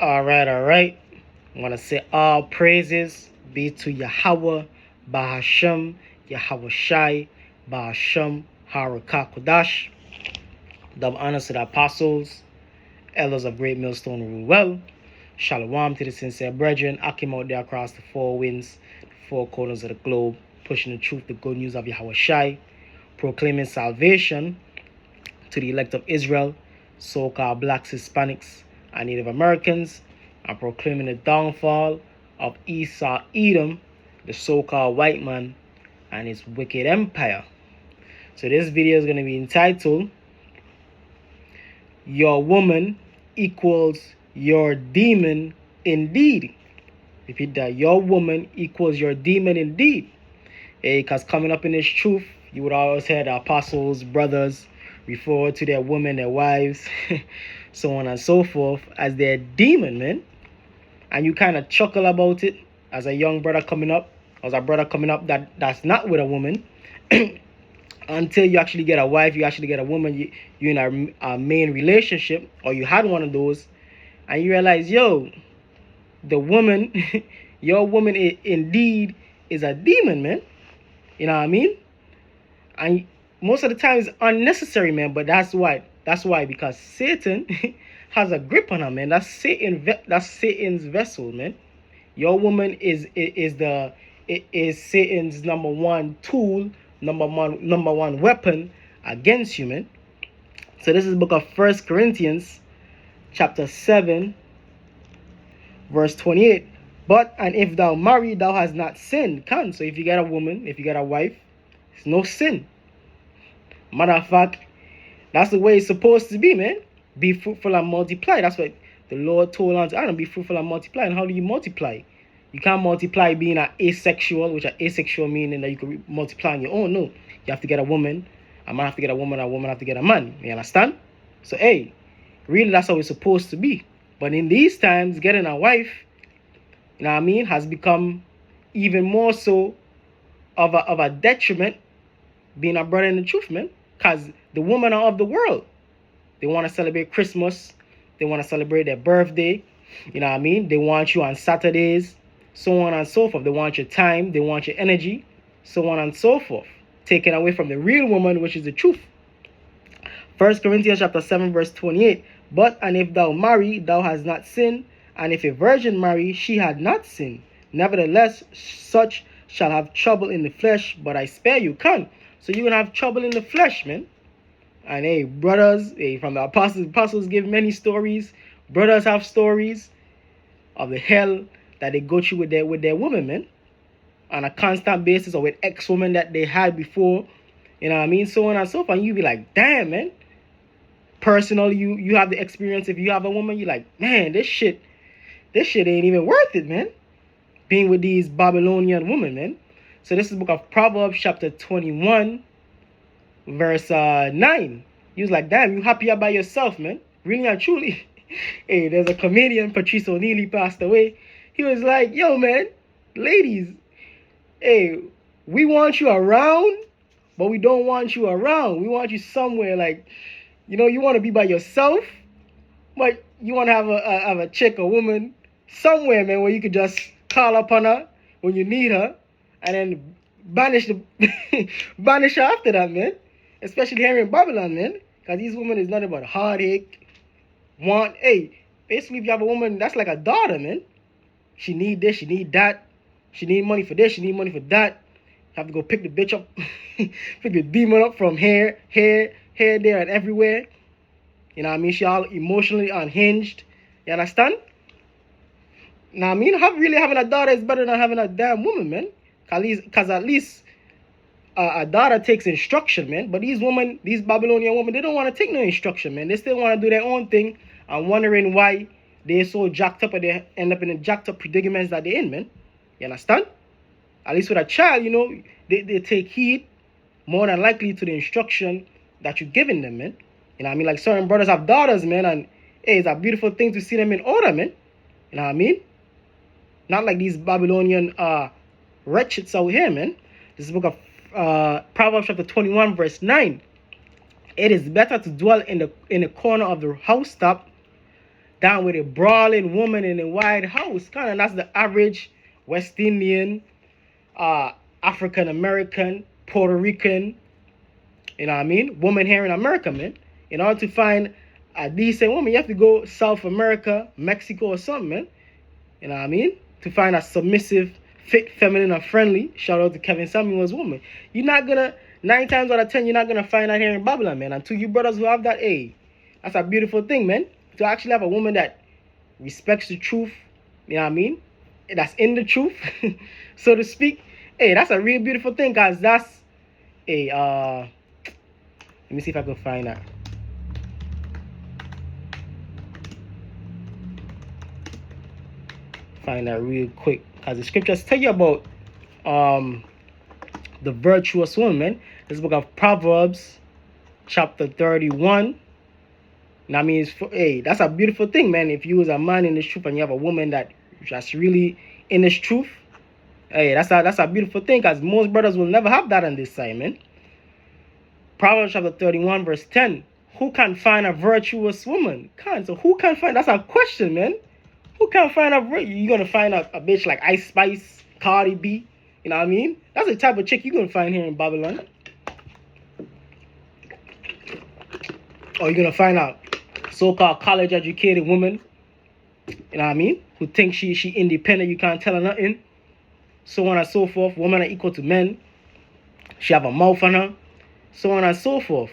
All right. I want to say all praises be to Yahweh, Bahashem, Yahweh Shai, Bahashem, Harakakodash. Double honors to the apostles, elders of Great Millstone rule well. Shalom to the sincere brethren, Akim out there across the four winds, the four corners of the globe, pushing the truth, the good news of Yahweh Shai, proclaiming salvation to the elect of Israel, so-called blacks, Hispanics, and Native Americans, and proclaiming the downfall of Esau Edom, the so-called white man, and his wicked empire. So this video is going to be entitled, Your Woman Equals Your Demon Indeed. Repeat that. Your woman equals your demon indeed. Because coming up in this truth, you would always hear the apostles, brothers, refer to their women, their wives, so on and so forth, as their demon, man. And you kind of chuckle about it as a young brother coming up, as a brother coming up that's not with a woman. Until you actually get a wife, you actually get a woman, you're in a main relationship, or you had one of those, and you realize, yo, the woman, your woman indeed is a demon, man. You know what I mean? And most of the time it's unnecessary, man. But that's why, because Satan has a grip on her, man. That's Satan's vessel, man. Your woman is Satan's number one tool, number one weapon against you, man. So this is the book of 1 Corinthians, chapter 7, verse 28. But, and if thou marry, thou hast not sinned. So if you get a woman, if you get a wife, it's no sin. Matter of fact, that's the way it's supposed to be, man. Be fruitful and multiply. That's what the Lord told unto Adam, be fruitful and multiply. And how do you multiply? You can't multiply being an asexual, which an asexual meaning that you can multiply on your own. No, you have to get a woman. A man have to get a woman have to get a man. You understand? So, hey, really that's how it's supposed to be. But in these times, getting a wife, you know what I mean, has become even more so of a detriment being a brother in the truth, man. Because the women are of the world. They want to celebrate Christmas. They want to celebrate their birthday. You know what I mean? They want you on Saturdays, so on and so forth. They want your time. They want your energy, so on and so forth. Taken away from the real woman, which is the truth. 1 Corinthians chapter 7, verse 28. But, and if thou marry, thou hast not sinned. And if a virgin marry, she had not sinned. Nevertheless, such shall have trouble in the flesh, but I spare you. So you're going to have trouble in the flesh, man. And hey, brothers, from the apostles give many stories. Brothers have stories of the hell that they go through with their women, man. On a constant basis, or with ex-women that they had before. You know what I mean? So on and so forth. And you be like, damn, man. Personally, you have the experience. If you have a woman, you're like, man, this shit ain't even worth it, man. Being with these Babylonian women, man. So this is the book of Proverbs, chapter 21, verse 9. He was like, damn, you happier by yourself, man. Really and truly. Hey, there's a comedian, Patrice O'Neal, he passed away. He was like, yo, man, ladies, hey, we want you around, but we don't want you around. We want you somewhere like, you know, you want to be by yourself, but you want to have a chick or woman somewhere, man, where you could just call upon her when you need her, and then banish her after that, man. Especially here in Babylon, man. Because these women is not about heartache, basically if you have a woman, that's like a daughter, man. She need this, she need that. She need money for this, she need money for that. You have to go pick the bitch up, pick the demon up from here, there, and everywhere. You know what I mean? She all emotionally unhinged. You understand? Now, I mean, having a daughter is better than having a damn woman, man. Because at least a daughter takes instruction, man. But these Babylonian women, they don't want to take no instruction, man. They still want to do their own thing and wondering why they're so jacked up and they end up in the jacked up predicaments that they're in, man. You understand? At least with a child, you know, they take heed more than likely to the instruction that you're giving them, man. You know what I mean? Like certain brothers have daughters, man, and hey, it's a beautiful thing to see them in order, man. You know what I mean? Not like these Babylonian wretches out here, man. This is the book of Proverbs chapter 21, verse 9. It is better to dwell in the corner of the housetop down with a brawling woman in a White House. Kind of that's the average West Indian, African American, Puerto Rican, you know what I mean, woman here in America, man. In order to find a decent woman, you have to go South America, Mexico or something, man. You know what I mean? To find a submissive, fit, feminine, and friendly. Shout out to Kevin Samuel's woman. You're not gonna, 9 times out of 10, you're not gonna find that here in Babylon, man. And to you brothers who have that, hey, that's a beautiful thing, man. To actually have a woman that respects the truth, you know what I mean? That's in the truth, so to speak. Hey, that's a real beautiful thing, guys. That's a let me see if I can find that. Find that real quick, because the scriptures tell you about the virtuous woman. This book of Proverbs, chapter 31. And I mean, hey, that's a beautiful thing, man. If you was a man in this truth and you have a woman that's really in this truth, hey, that's a beautiful thing, because most brothers will never have that on this side, man. Proverbs chapter 31, verse 10. Who can find a virtuous woman? Can't. So who can find? That's a question, man. Who can find you're gonna find a bitch like Ice Spice, Cardi B, you know what I mean? That's the type of chick you're gonna find here in Babylon. Or you're gonna find a so-called college educated woman, you know what I mean, who thinks she independent, you can't tell her nothing, so on and so forth. Women are equal to men, she have a mouth on her, so on and so forth.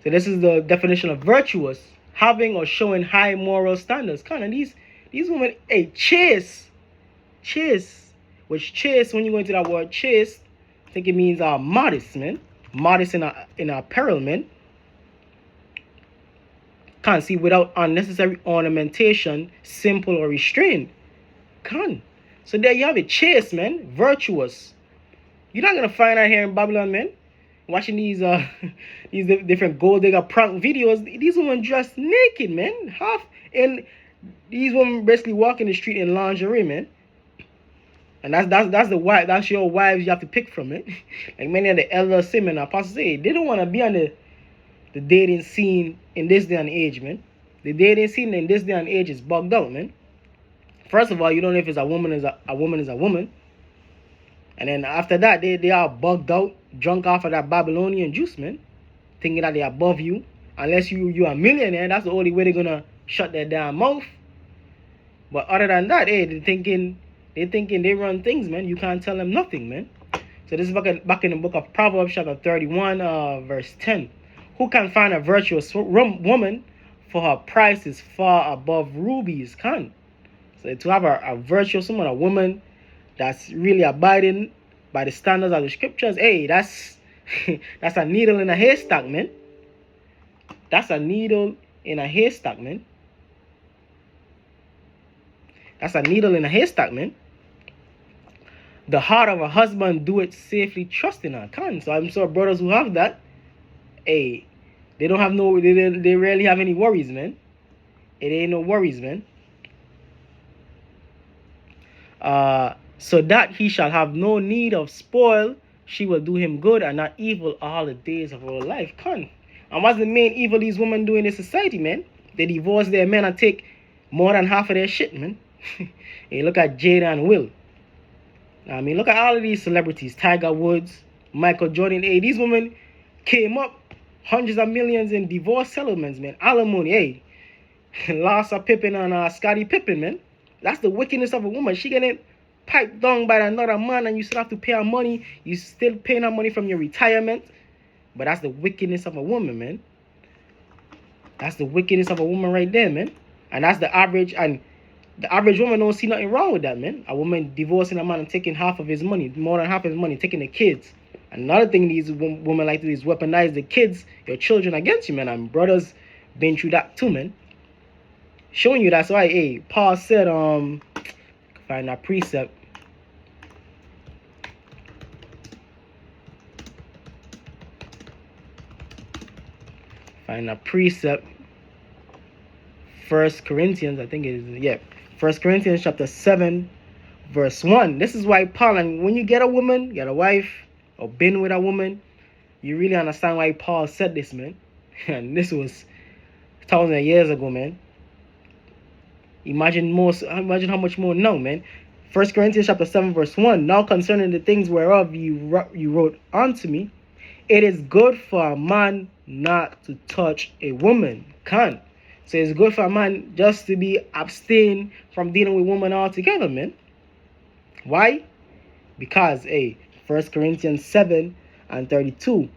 So this is the definition of virtuous: having or showing high moral standards. Kind of these women, hey, chaste, which chaste, when you go into that word chaste, I think it means modest, man. Modest in apparel, man. Can't see without unnecessary ornamentation, simple or restrained. Can't. So there you have it, chaste, man, virtuous. You're not gonna find that here in Babylon, man. Watching these these different gold digger prank videos, these women dressed naked, man. These women basically walking the street in lingerie, man. And that's the wife. That's your wives you have to pick from, it. Like many of the elder women apostles say, they don't want to be on the dating scene in this day and age, man. The dating scene in this day and age is bugged out, man. First of all, you don't know if it's a woman is a woman. And then after that, they are bugged out, drunk off of that Babylonian juice, man. Thinking that they're above you. Unless you're a millionaire, that's the only way they're gonna shut their damn mouth. But other than that, hey, they're thinking they run things, man. You can't tell them nothing, man. So this is back in the book of Proverbs, chapter 31, verse 10. Who can find a virtuous woman, for her price is far above rubies? Can. So to have a virtuous woman, a woman that's really abiding by the standards of the scriptures, hey, that's that's a needle in a haystack, man. That's a needle in a haystack, man. That's a needle in a haystack, man. The heart of a husband do it safely, trusting her. Can. So I'm sure brothers who have that, hey, they don't have they rarely have any worries, man. It ain't no worries, man. So that he shall have no need of spoil, she will do him good and not evil all the days of her life. Can. And what's the main evil these women do in this society, man? They divorce their men and take more than half of their shit, man. Hey, look at Jada and Will. I mean, look at all of these celebrities. Tiger Woods, Michael Jordan. Hey, these women came up hundreds of millions in divorce settlements, man. Alimony, hey. Larsa Pippen and Scottie Pippen, man. That's the wickedness of a woman. She getting piped down by another man and you still have to pay her money. You still paying her money from your retirement. But that's the wickedness of a woman, man. That's the wickedness of a woman right there, man. And that's the average, and the average woman don't see nothing wrong with that, man. A woman divorcing a man and taking half of his money, more than half of his money, taking the kids. Another thing these women like to do is weaponize the kids, your children, against you, man. And brothers been through that too, man. Showing you that's why, hey, Paul said, find that precept. Find that precept. 1 Corinthians, I think it is, yeah. 1 Corinthians chapter 7, verse 1. This is why Paul, and when you get a woman, get a wife, or been with a woman, you really understand why Paul said this, man. And this was thousands of years ago, man. Imagine how much more now, man. 1 Corinthians chapter 7 verse 1. Now concerning the things whereof you wrote unto me, it is good for a man not to touch a woman. Can't. So it's good for a man just to be abstain from dealing with women altogether, man. Why? Because, 1 Corinthians 7 and 32.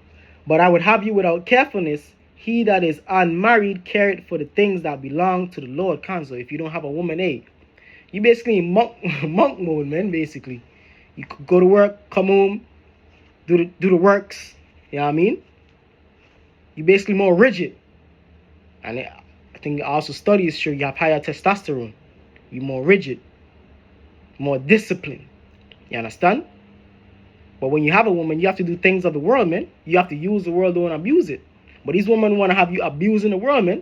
But I would have you without carefulness. He that is unmarried careth for the things that belong to the Lord. So if you don't have a woman, you basically in monk mode, man, basically. You go to work, come home, do the works. You know what I mean? You're basically more rigid. And I think also studies show you have higher testosterone. You're more rigid, more disciplined. You understand? But when you have a woman, you have to do things of the world, man. You have to use the world, don't abuse it. But these women want to have you abusing the world, man.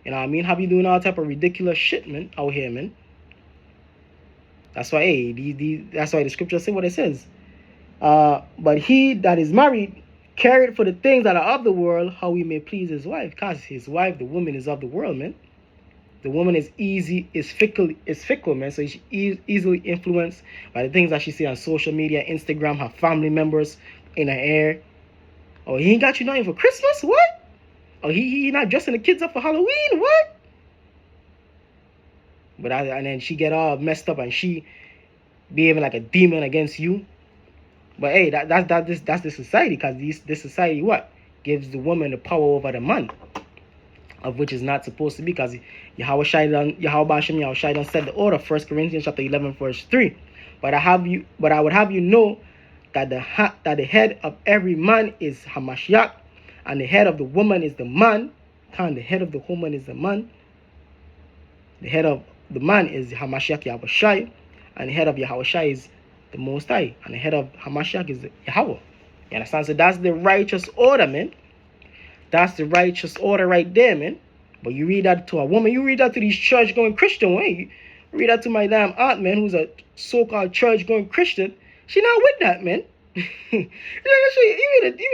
You know what I mean? Have you doing all type of ridiculous shit, man, out here, man. That's why, that's why the scripture say what it says. But he that is married careth for the things that are of the world, how he may please his wife. Because his wife, the woman, is of the world, man. The woman is fickle, man. So she's easily influenced by the things that she see on social media, Instagram, her family members in her hair. Oh, he ain't got you nothing for Christmas? What? Oh, he not dressing the kids up for Halloween? What? But and then she get all messed up and she behaving like a demon against you. But that's the society, because this society what gives the woman the power over the man, of which is not supposed to be, because Yahweh Shai said the order. 1 Corinthians chapter 11 verse 3. But I would have you know that the head of every man is Hamashiach, and the head of the woman is the man. And the head of the woman is the man. The head of the man is Hamashiach Yahweh Shai, and the head of Yahweh Shai is the Most High, and the head of Hamashiach is Yahweh. You understand? So that's the righteous order, man. That's the righteous order right there, man. But you read that to a woman, you read that to these church-going Christian, way. You read that to my damn aunt, man, who's a so-called church-going Christian. She not with that, man. Even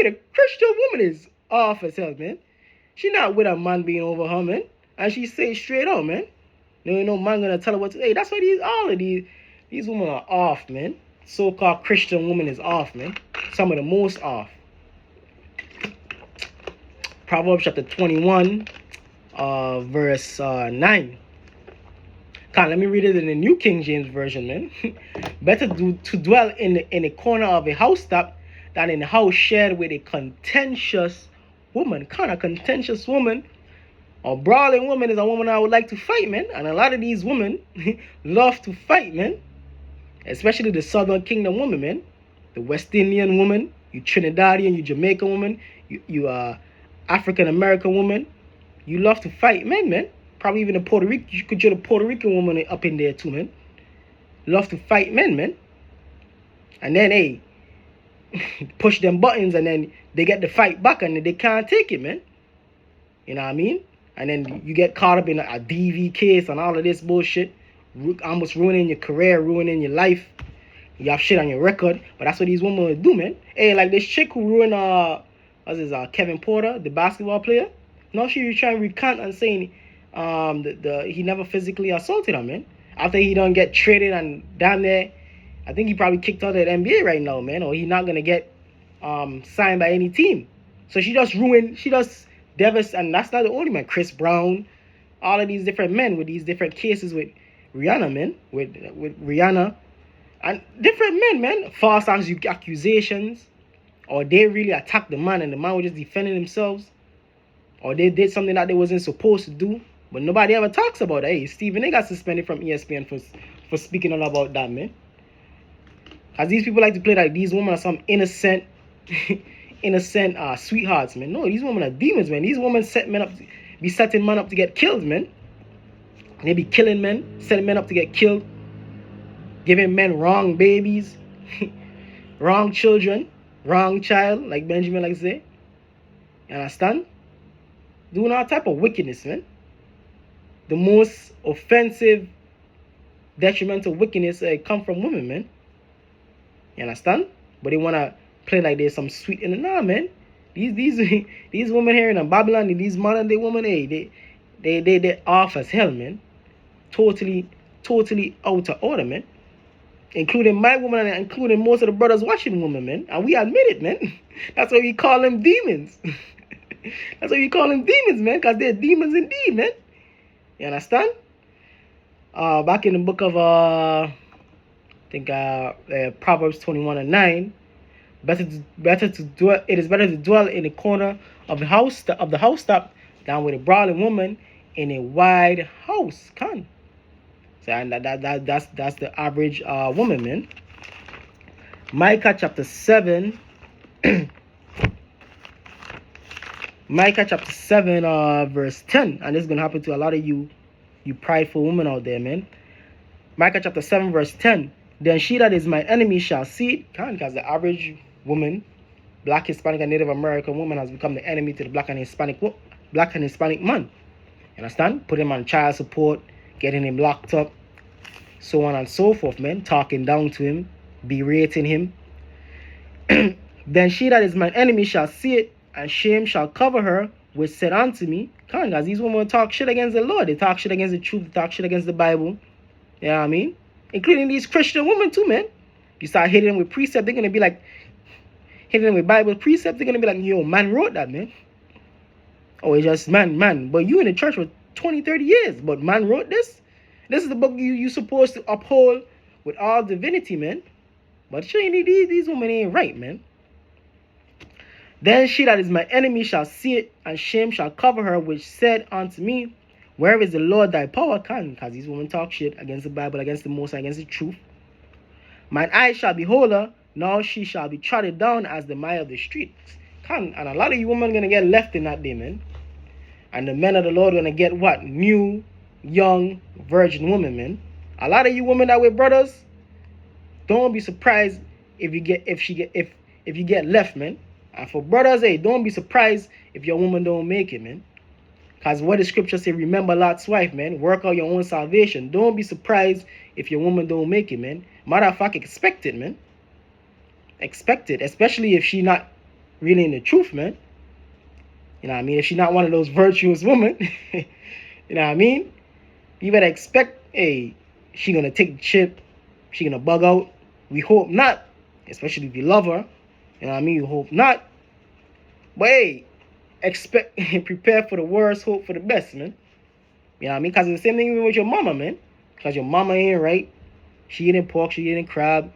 a Christian woman is off as hell, man. She not with a man being over her, man. And she say straight out, man. No man gonna tell her what to say. That's why these women are off, man. So-called Christian woman is off, man. Some of the most off. Proverbs chapter 21, verse 9. Let me read it in the New King James Version, man. Better to dwell in the corner of a housetop than in a house shared with a contentious woman. A contentious woman or brawling woman is a woman I would like to fight, man. And a lot of these women love to fight, man. Especially the Southern Kingdom woman, man. The West Indian woman, you Trinidadian, you Jamaican woman, you African American woman. You love to fight men, man. Probably even a Puerto Rican. You could get a Puerto Rican woman up in there too, man. Love to fight men, man. And then, push them buttons and then they get the fight back and they can't take it, man. You know what I mean? And then you get caught up in a DV case and all of this bullshit. Almost ruining your career, ruining your life. You have shit on your record. But that's what these women will do, man. Like this chick who ruined, Kevin Porter, the basketball player. Now she trying to recant and saying he never physically assaulted her, man. After he don't get traded and damn near, I think he probably kicked out of the NBA right now, man. Or he's not gonna get signed by any team. So she just devastated, and that's not the only man. Chris Brown, all of these different men with these different cases with Rihanna, man. With Rihanna. And different men, man. False accusations. Or they really attacked the man and the man was just defending themselves. Or they did something that they wasn't supposed to do. But nobody ever talks about it. Stephen A got suspended from ESPN for speaking all about that, man. Because these people like to play like these women are some innocent sweethearts, man. No, these women are demons, man. These women setting men up to get killed, man. And they be killing men, setting men up to get killed, giving men wrong babies, wrong children, wrong child, like Benjamin likes to say. You understand? Doing all type of wickedness, man. The most offensive, detrimental wickedness come from women, man. You understand? But they want to play like there's some sweet in the nah, man. These women here in Babylon, these modern day women, they off as hell, man. totally out of order, man. Including my woman and including most of the brothers watching women, man. And we admit it, man. That's why we call them demons. That's why we call them demons, man, because they're demons indeed, man. You understand? Back in the book of Proverbs 21:9, it is better to dwell in the corner of the house top than with a brawling woman in a wide house. So, and that's the average woman, man. Micah chapter 7. Micah chapter 7, verse 10. And this is gonna happen to a lot of you prideful women out there, man. Micah chapter 7, verse 10. Then she that is my enemy shall see it. Because the average woman, black, Hispanic, and Native American woman, has become the enemy to the black and Hispanic man. You understand? Put him on child support, getting him locked up, so on and so forth, man. Talking down to him, berating him. Then she that is my enemy shall see it, and shame shall cover her, which said unto me, guys, these women talk shit against the Lord. They talk shit against the truth. They talk shit against the Bible. You know what I mean? Including these Christian women too, man. You start hitting them with precept, they're going to be like, hitting them with Bible precept, they're going to be like, yo, man wrote that, man. Oh, it's just man. But you in the church for 20, 30 years, but man wrote this? This is the book you're supposed to uphold with all divinity, man. But these women ain't right, man. Then she that is my enemy shall see it, and shame shall cover her, which said unto me, where is the Lord thy power? Because these women talk shit against the Bible, against the Most High, against the truth. Mine eyes shall behold her, now she shall be trodden down as the mire of the streets. And a lot of you women are going to get left in that day, man. And the men of the Lord are going to get what? New, young, virgin women, man. A lot of you women that way brothers, don't be surprised if you get left, man. And for brothers, hey, don't be surprised if your woman don't make it, man. Because what the scripture say, remember Lot's wife, man. Work out your own salvation. Don't be surprised if your woman don't make it, man. Matter of fact, expect it, man. Expect it. Especially if she not really in the truth, man. You know what I mean? If she's not one of those virtuous women. You know what I mean? You better expect, hey, she going to take the chip. She going to bug out. We hope not. Especially if you love her. You know what I mean? You hope not. But hey, prepare for the worst, hope for the best, man. You know what I mean? Because it's the same thing with your mama, man. Because your mama ain't right. She eating pork, she eating crab.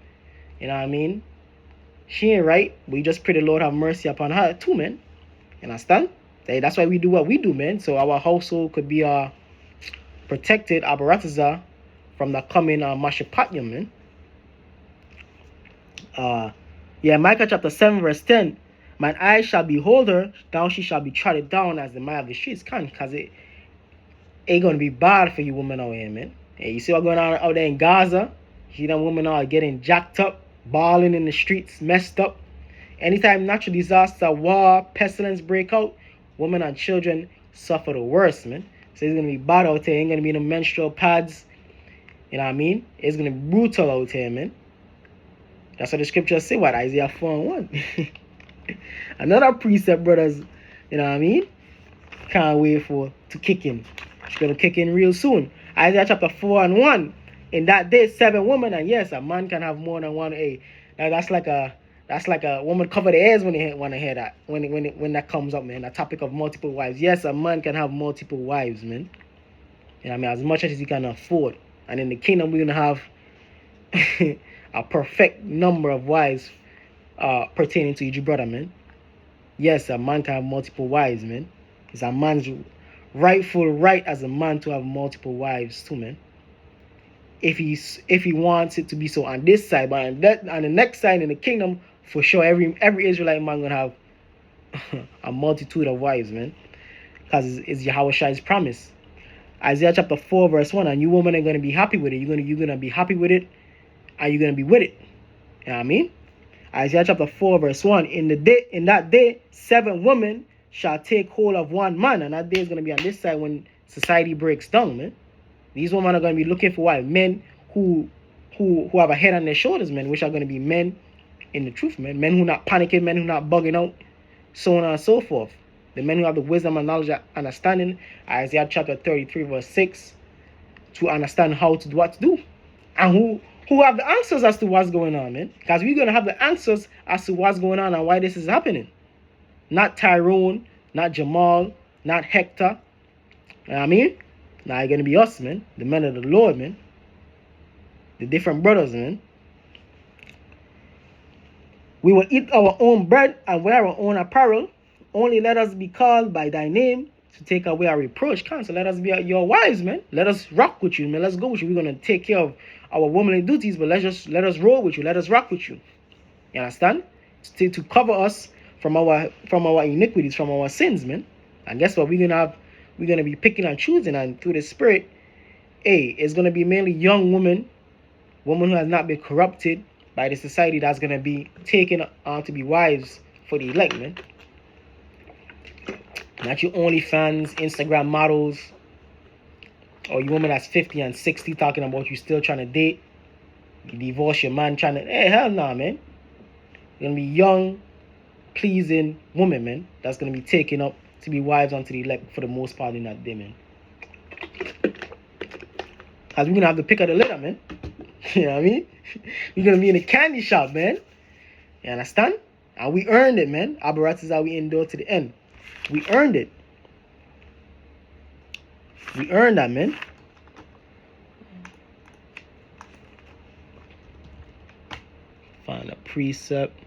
You know what I mean? She ain't right. We just pray the Lord have mercy upon her too, man. You understand? That's why we do what we do, man. So our household could be protected, Abarataza, from the coming Mashapatya, man. Micah chapter 7, verse 10. Mine eyes shall behold her, down she shall be trodden down as the mire of the streets. Because it ain't going to be bad for you women out here, man. Hey, you see what's going on out there in Gaza? You see them women are getting jacked up, balling in the streets, messed up. Anytime natural disaster, war, pestilence break out, women and children suffer the worst, man. So it's going to be bad out there. Ain't going to be no menstrual pads. You know what I mean? It's going to be brutal out here, man. That's what the scriptures say, what? Isaiah 4:1. Another precept, brothers, you know what I mean? Can't wait to kick in. She's going to kick in real soon. Isaiah chapter 4:1. In that day, 7 women, and yes, a man can have more than one. Now that's like a woman cover their ears when they want to hear that. When that comes up, man. The topic of multiple wives. Yes, a man can have multiple wives, man. You know what I mean? As much as he can afford. And in the kingdom, we're going to have a perfect number of wives pertaining to each brother, man. Yes, a man can have multiple wives, man. It's a man's rightful right as a man to have multiple wives too, man. If he wants it to be so on this side, but on the next side in the kingdom, for sure, every Israelite man gonna have a multitude of wives, man. Because it's Yahweh promise. Isaiah chapter 4, verse 1, and you women are gonna be happy with it. You're gonna be happy with it, and you're gonna be with it. You know what I mean? Isaiah chapter 4, verse 1. In that day, 7 women shall take hold of one man. And that day is going to be on this side when society breaks down, man. These women are going to be looking for what? Men who have a head on their shoulders, man, which are going to be men in the truth, man. Men who not panicking, men who not bugging out, so on and so forth. The men who have the wisdom and knowledge and understanding. Isaiah chapter 33, verse 6. to understand how to do what to do, and who have the answers as to what's going on, man. Because we're gonna have the answers as to what's going on and why this is happening. Not Tyrone, not Jamal, not Hector. You know what I mean? Now it's gonna be us, man. The men of the Lord, man. The different brothers, man. We will eat our own bread and wear our own apparel. Only let us be called by thy name to take away our reproach. So let us be your wives, man. Let us rock with you, man. Let's go with you. We're gonna take care of our womanly duties, but let us roll with you. Let us rock with you. You understand? To cover us from our iniquities, from our sins, man. And guess what? We're gonna be picking and choosing, and through the Spirit, it's gonna be mainly young women who has not been corrupted by the society, that's gonna be taken on to be wives for the elect, man. Not your OnlyFans, Instagram models, or you woman that's 50 and 60 talking about you still trying to date. You divorce your man trying to, hell nah, man. You're gonna be young, pleasing women, man, that's gonna be taken up to be wives unto the elect for the most part in that day, man. Cause we're gonna have the pick of the litter, man. You know what I mean? We're gonna be in a candy shop, man. You understand? And we earned it, man. Abarat is how we endure to the end. We earned it. We earned that, man. Find a precept.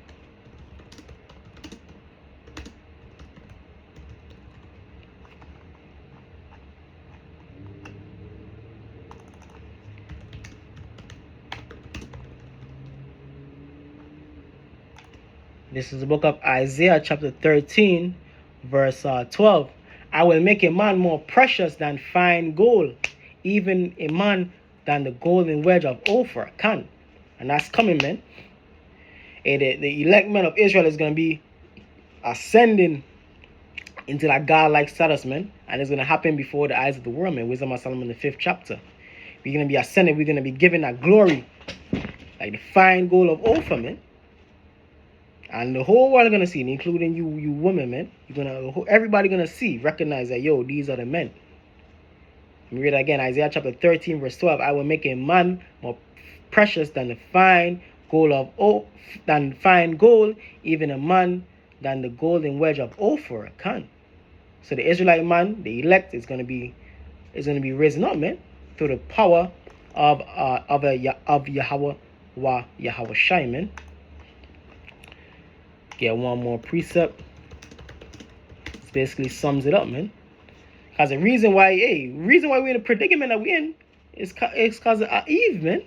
This is the book of Isaiah chapter 13, verse 12. I will make a man more precious than fine gold, even a man than the golden wedge of Ophir. And that's coming, man. The elect men of Israel is going to be ascending into that God-like status, man. And it's going to happen before the eyes of the world, man. Wisdom of Solomon, the 5th chapter. We're going to be ascending. We're going to be given that glory, like the fine gold of Ophir, man. And the whole world are gonna see it, including you women, man. Everybody gonna see, recognize that, yo, these are the men. Let me read it again. Isaiah chapter 13, verse 12. I will make a man more precious than the fine gold even a man than the golden wedge of Ophir. So the Israelite man, the elect, is gonna be risen up, man, through the power of Yahweh Shai, man. Get one more precept. This basically sums it up, man. Because the reason why we're in the predicament that we're in is because of Eve, man.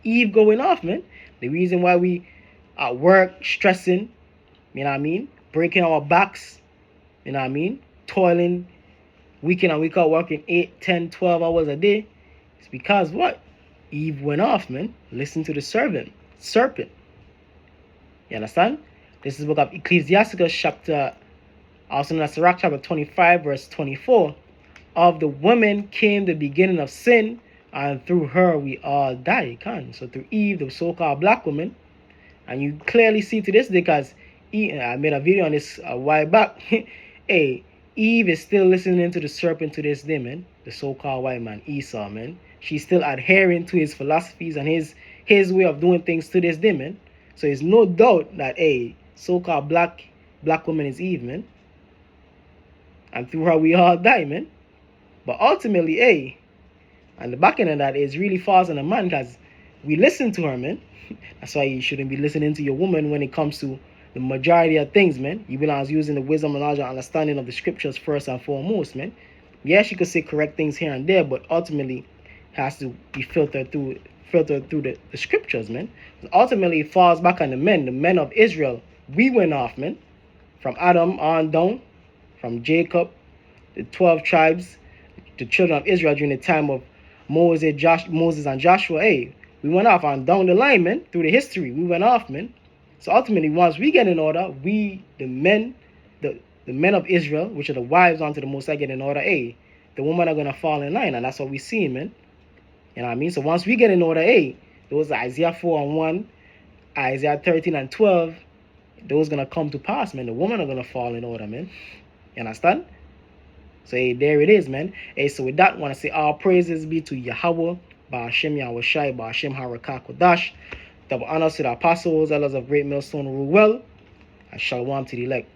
Eve going off, man. The reason why we at work stressing, you know what I mean, breaking our backs, you know what I mean, toiling week in and week out, working 8, 10, 12 hours a day, it's because what? Eve went off, man. Listen to the serpent. You understand? This is the book of Ecclesiasticus chapter, also known as Sirach chapter 25, verse 24. Of the woman came the beginning of sin, and through her we all die. So through Eve, the so-called black woman, and you clearly see to this day, because I made a video on this a while back. Hey, Eve is still listening to the serpent to this day, man. The so-called white man, Esau, man. She's still adhering to his philosophies and his way of doing things to this day, man. So there's no doubt that so-called black woman is Eve, man. And through her we all die, man. But ultimately, and the back end of that is really falls on a man, because we listen to her, man. That's why you shouldn't be listening to your woman when it comes to the majority of things, man. You belong using the wisdom and knowledge and understanding of the scriptures first and foremost, man. Yeah, she could say correct things here and there, but ultimately it has to be filtered through the scriptures, man. Ultimately it falls back on the men of Israel. We went off, man. From Adam on down, from Jacob, the 12 tribes, the children of Israel during the time of Moses and Joshua. We went off on down the line, man. Through the history, we went off, man. So ultimately, once we get in order, we, the men of Israel, which are the wives unto the Most High, get in order, the women are going to fall in line. And that's what we see, man. You know what I mean? So once we get in order, those are Isaiah 4 and 1, Isaiah 13 and 12, those going to come to pass, man. The women are going to fall in order, man. You understand? So hey, there it is, man. Hey, so with that, I want to say all praises be to Yahweh, Ba'ashem Yahushai, Ba'ashem Harakakodash. Double honors to the apostles, elders of Great Millstone rule well, and shalom to the elect.